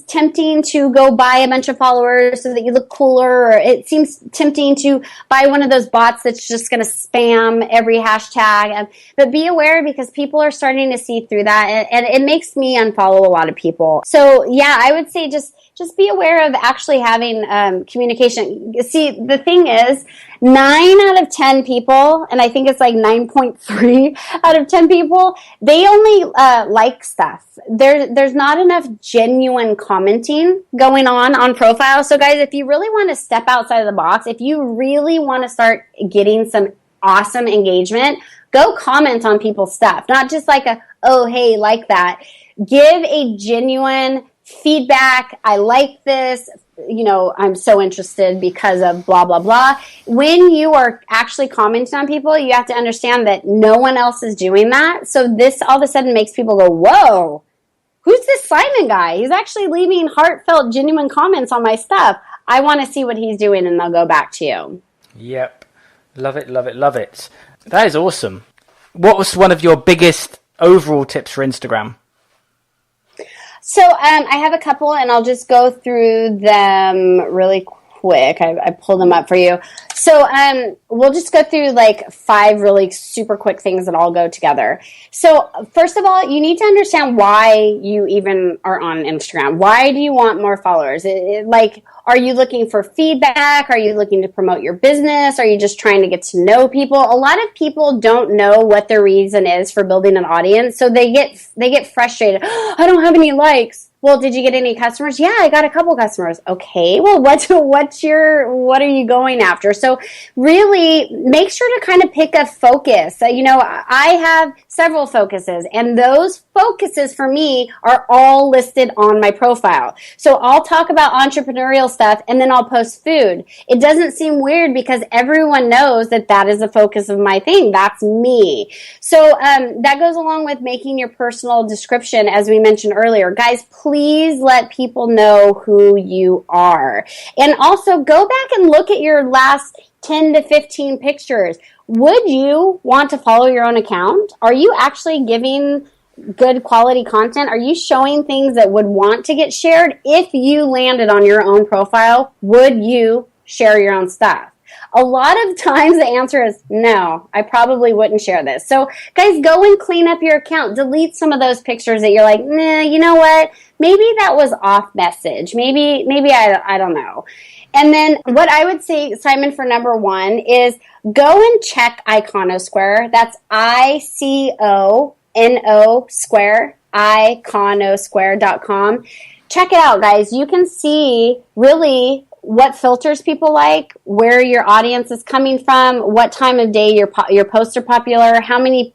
tempting to go buy a bunch of followers so that you look cooler, or it seems tempting to buy one of those bots that's just going to spam every hashtag. But be aware, because people are starting to see through that, and it makes me unfollow a lot of people. So yeah, I would say just be aware of actually having communication. See, the thing is, 9 out of 10 people, and I think it's like 9.3 out of 10 people, they only like stuff. There's not enough genuine commenting going on profiles. So guys, if you really want to step outside of the box, if you really want to start getting some awesome engagement, go comment on people's stuff. Not just like oh, hey, like that. Give a genuine feedback. I like this. I'm so interested because of blah, blah, blah. When you are actually commenting on people, you have to understand that no one else is doing that. So this all of a sudden makes people go, whoa, who's this Simon guy? He's actually leaving heartfelt, genuine comments on my stuff. I want to see what he's doing, and they'll go back to you. Yep. Love it, love it, love it. That is awesome. What was one of your biggest overall tips for Instagram? So I have a couple, and I'll just go through them really quick. I pulled them up for you. So we'll just go through like 5 really super quick things that all go together. So first of all, you need to understand why you even are on Instagram. Why do you want more followers? Are you looking for feedback? Are you looking to promote your business? Are you just trying to get to know people? A lot of people don't know what their reason is for building an audience, so they get frustrated. Oh, I don't have any likes. Well, did you get any customers? Yeah, I got a couple customers. Okay, well, what are you going after? So really make sure to kind of pick a focus. I have several focuses, and those focuses for me are all listed on my profile. So I'll talk about entrepreneurial stuff, and then I'll post food. It doesn't seem weird because everyone knows that is the focus of my thing. That's me. So that goes along with making your personal description, as we mentioned earlier. Guys, please let people know who you are. And also go back and look at your last 10 to 15 pictures. Would you want to follow your own account? Are you actually giving good quality content? Are you showing things that would want to get shared? If you landed on your own profile, would you share your own stuff? A lot of times the answer is no, I probably wouldn't share this. So guys, go and clean up your account. Delete some of those pictures that you're like, nah, you know what? Maybe that was off message. Maybe I don't know. And then what I would say, Simon, for number 1 is go and check Iconosquare. That's ICONO Square, iconosquare.com. Check it out, guys. You can see really what filters people like, where your audience is coming from, what time of day your posts are popular, how many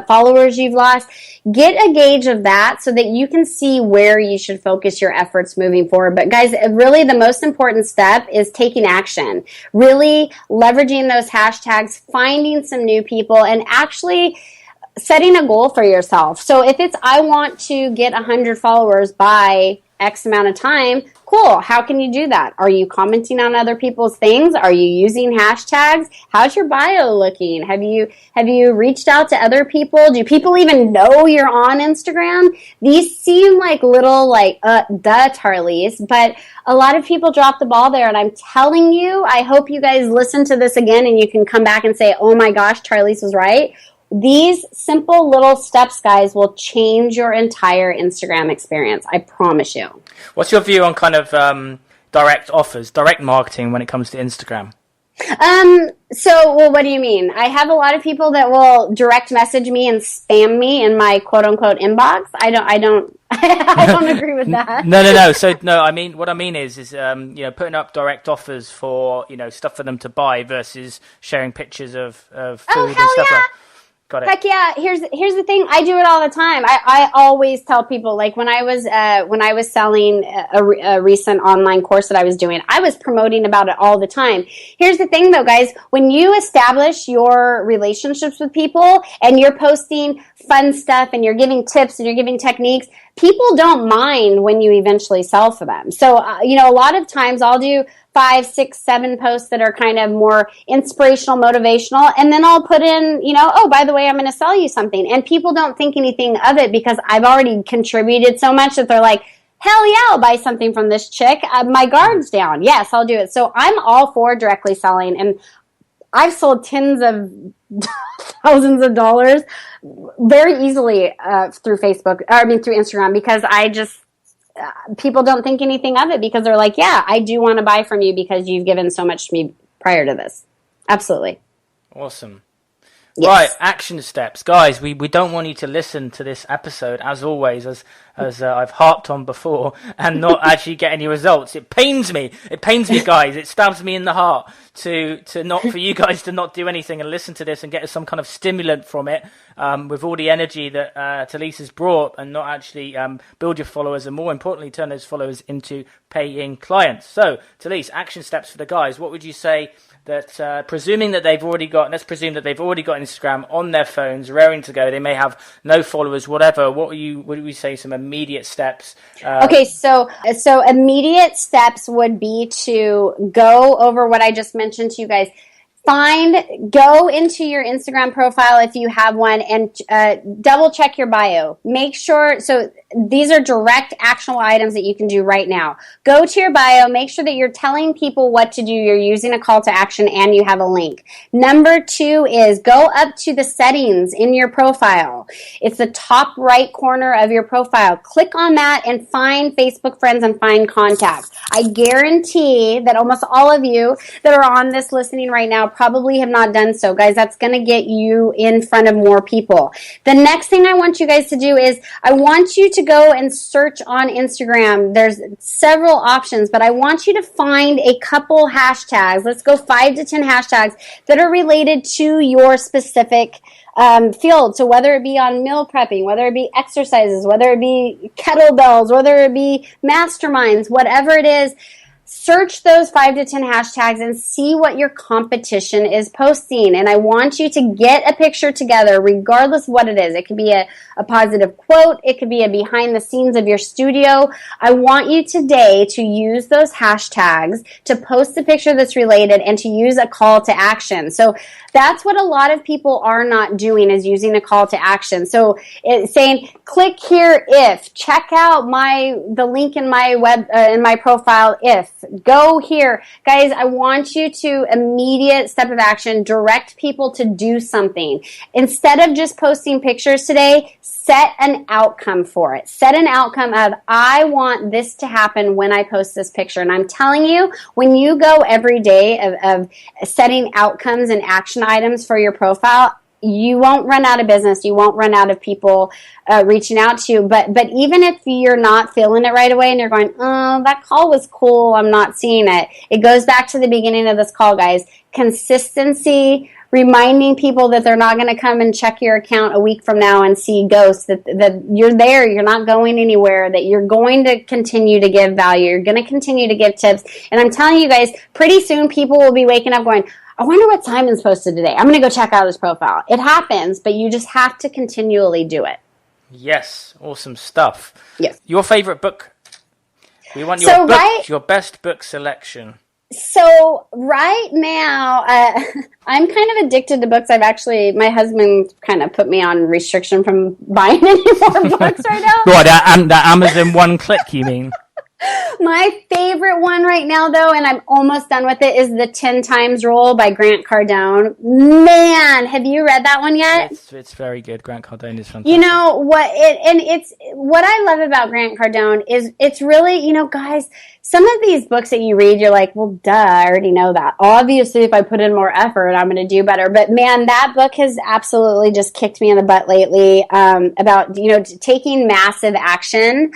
followers you've lost. Get a gauge of that so that you can see where you should focus your efforts moving forward. But guys, really the most important step is taking action, really leveraging those hashtags, finding some new people, and actually setting a goal for yourself. So if it's, I want to get 100 followers by X amount of time, cool. How can you do that? Are you commenting on other people's things? Are you using hashtags? How's your bio looking? Have you reached out to other people? Do people even know you're on Instagram? These seem like little Tarlies, but a lot of people drop the ball there, and I'm telling you, I hope you guys listen to this again and you can come back and say, oh my gosh, Tarlies was right. These simple little steps, guys, will change your entire Instagram experience. I promise you. What's your view on kind of direct offers, direct marketing when it comes to Instagram? What do you mean? I have a lot of people that will direct message me and spam me in my quote unquote inbox. I don't I don't agree with that. No. So what I mean is putting up direct offers for, stuff for them to buy versus sharing pictures of food and stuff like that. Got it. Heck yeah. Here's the thing. I do it all the time. I always tell people, like when I was selling a recent online course that I was doing, I was promoting about it all the time. Here's the thing though, guys, when you establish your relationships with people and you're posting fun stuff and you're giving tips and you're giving techniques, people don't mind when you eventually sell for them. So, a lot of times I'll do 5, 6, 7 posts that are kind of more inspirational, motivational, and then I'll put in, oh, by the way, I'm going to sell you something. And people don't think anything of it because I've already contributed so much that they're like, hell yeah, I'll buy something from this chick. My guard's down. Yes, I'll do it. So I'm all for directly selling, and I've sold tens of thousands of dollars very easily through through Instagram, because I just, people don't think anything of it because they're like, yeah, I do want to buy from you because you've given so much to me prior to this. Absolutely. Awesome. Yes. Right, action steps. Guys, we don't want you to listen to this episode, as always, as I've harped on before, and not actually get any results. It pains me. It pains me, guys. It stabs me in the heart for you guys to not do anything and listen to this and get some kind of stimulant from it, with all the energy that Talise has brought, and not actually build your followers, and more importantly, turn those followers into paying clients. So, Talise, action steps for the guys. What would you say that, presuming that they've already got, let's presume that they've already got Instagram on their phones, raring to go, they may have no followers, whatever, what would we say some immediate steps? Okay, so immediate steps would be to go over what I just mentioned to you guys. Go into your Instagram profile if you have one, and double check your bio. Make sure, so these are direct actionable items that you can do right now. Go to your bio, make sure that you're telling people what to do, you're using a call to action, and you have a link. Number 2 is go up to the settings in your profile. It's the top right corner of your profile. Click on that and find Facebook friends and find contacts. I guarantee that almost all of you that are on this listening right now probably have not done so. Guys, that's going to get you in front of more people. The next thing I want you guys to do is I want you to go and search on Instagram. There's several options, but I want you to find a couple hashtags. Let's go 5 to 10 hashtags that are related to your specific field. So whether it be on meal prepping, whether it be exercises, whether it be kettlebells, whether it be masterminds, whatever it is, search those 5 to 10 hashtags and see what your competition is posting. And I want you to get a picture together, regardless of what it is. It could be a positive quote. It could be a behind the scenes of your studio. I want you today to use those hashtags to post a picture that's related and to use a call to action. So that's what a lot of people are not doing, is using a call to action. So it's saying, click here if, check out the link in my in my profile if, go here. Guys, I want you to immediate step of action, direct people to do something. Instead of just posting pictures today, set an outcome for it. Set an outcome of, I want this to happen when I post this picture. And I'm telling you, when you go every day of setting outcomes and action items for your profile, you won't run out of business. You won't run out of people reaching out to you. But even if you're not feeling it right away and you're going, oh, that call was cool, I'm not seeing it. It goes back to the beginning of this call, guys. Consistency, reminding people that they're not going to come and check your account a week from now and see ghosts, that you're there, you're not going anywhere, that you're going to continue to give value, you're going to continue to give tips. And I'm telling you guys, pretty soon people will be waking up going, I wonder what Simon's posted today. I'm going to go check out his profile. It happens, but you just have to continually do it. Yes, awesome stuff. Yes. Your favorite book? We want your your best book selection. So right now, I'm kind of addicted to books. My husband kind of put me on restriction from buying any more books right now. What, that Amazon one click, you mean? My favorite one right now, though, and I'm almost done with it, is The 10 Times Rule by Grant Cardone. Man, have you read that one yet? It's very good. Grant Cardone is fantastic. You know what? It's what I love about Grant Cardone is it's really, guys, some of these books that you read, you're like, well, duh, I already know that. Obviously, if I put in more effort, I'm going to do better. But man, that book has absolutely just kicked me in the butt lately, about, taking massive action.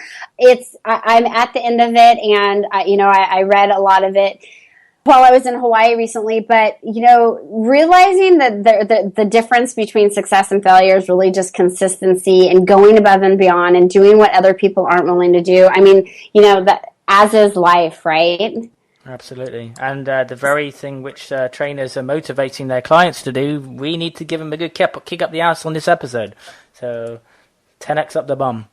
I'm at the end of it, and I read a lot of it while I was in Hawaii recently, but realizing that the difference between success and failure is really just consistency and going above and beyond and doing what other people aren't willing to do. I mean, that as is life, right? Absolutely. And the very thing which trainers are motivating their clients to do, we need to give them a good kick up the ass on this episode. So 10x up the bum.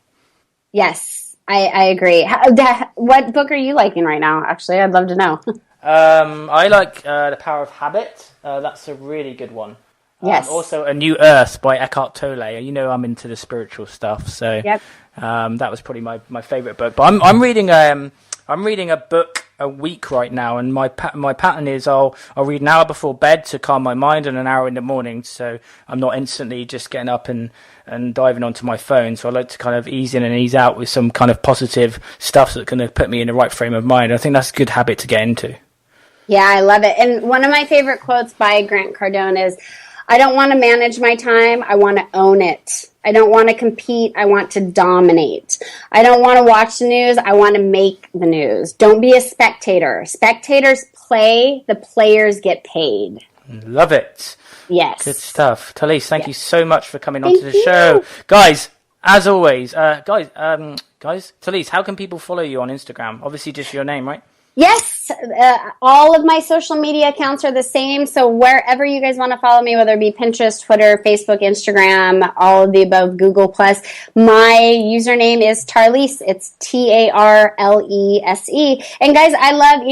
Yes, I agree. What book are you liking right now? Actually, I'd love to know. I like The Power of Habit. That's a really good one. Yes. Also, A New Earth by Eckhart Tolle. I'm into the spiritual stuff, so yep. That was probably my favorite book. But I'm reading a book a week right now, and my pattern is I'll read an hour before bed to calm my mind, and an hour in the morning, so I'm not instantly just getting up and diving onto my phone. So I like to kind of ease in and ease out with some kind of positive stuff that's going to put me in the right frame of mind. I think that's a good habit to get into. Yeah, I love it. And one of my favorite quotes by Grant Cardone is, I don't want to manage my time, I want to own it. I don't want to compete, I want to dominate. I don't want to watch the news, I want to make the news. Don't be a spectator. Spectators play, the players get paid. Love it. Yes. Good stuff. Talise, thank you so much for coming onto the show. Guys, as always, Talise, how can people follow you on Instagram? Obviously just your name, right? Yes, all of my social media accounts are the same. So wherever you guys want to follow me, whether it be Pinterest, Twitter, Facebook, Instagram, all of the above, Google+. My username is Tarlese. It's Tarlese. And guys, I love,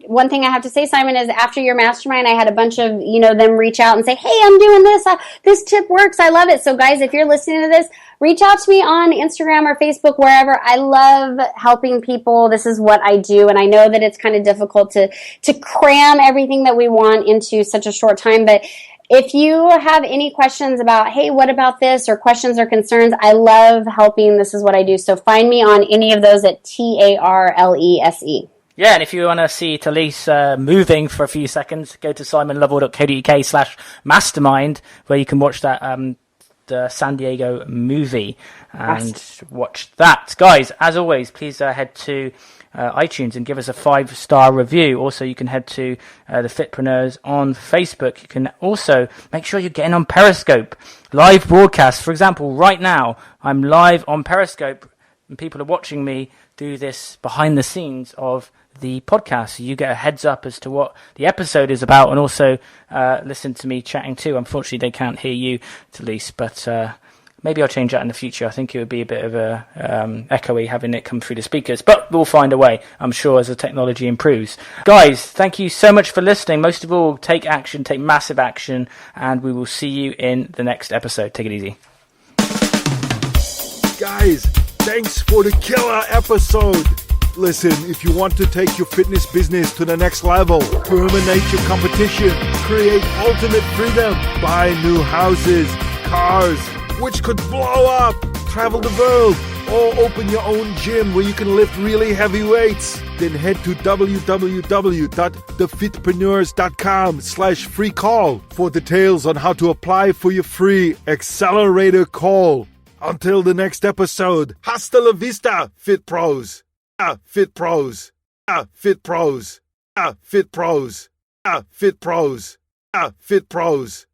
one thing I have to say, Simon, is after your mastermind, I had a bunch of, them reach out and say, hey, I'm doing this. This tip works. I love it. So guys, if you're listening to this, reach out to me on Instagram or Facebook, wherever. I love helping people. This is what I do. And I know that it's kind of difficult to cram everything that we want into such a short time. But if you have any questions about, hey, what about this, or questions or concerns, I love helping. This is what I do. So find me on any of those at Tarlese. Yeah, and if you want to see Talise moving for a few seconds, go to simonlovell.co.uk/mastermind, where you can watch that the San Diego movie and watch that. Guys, as always, please head to iTunes and give us a 5-star review. Also, you can head to the Fitpreneurs on Facebook. You can also make sure you're getting on Periscope. Live broadcast. For example, right now, I'm live on Periscope and people are watching me do this behind the scenes of the podcast, so you get a heads up as to what the episode is about, and also listen to me chatting too. Unfortunately, they can't hear you, Talise, but maybe I'll change that in the future. I think it would be a bit of a echoey having it come through the speakers, but we'll find a way, I'm sure, as the technology improves. Guys, thank you so much for listening. Most of all, take action, take massive action, and we will see you in the next episode. Take it easy. Guys, thanks for the killer episode. Listen, if you want to take your fitness business to the next level, terminate your competition, create ultimate freedom, buy new houses, cars, which could blow up, travel the world, or open your own gym where you can lift really heavy weights, then head to www.thefitpreneurs.com/free call for details on how to apply for your free accelerator call. Until the next episode, hasta la vista, Fit Pros. Fit Pros. Fit Pros. Fit Pros. Fit Pros. Fit Pros.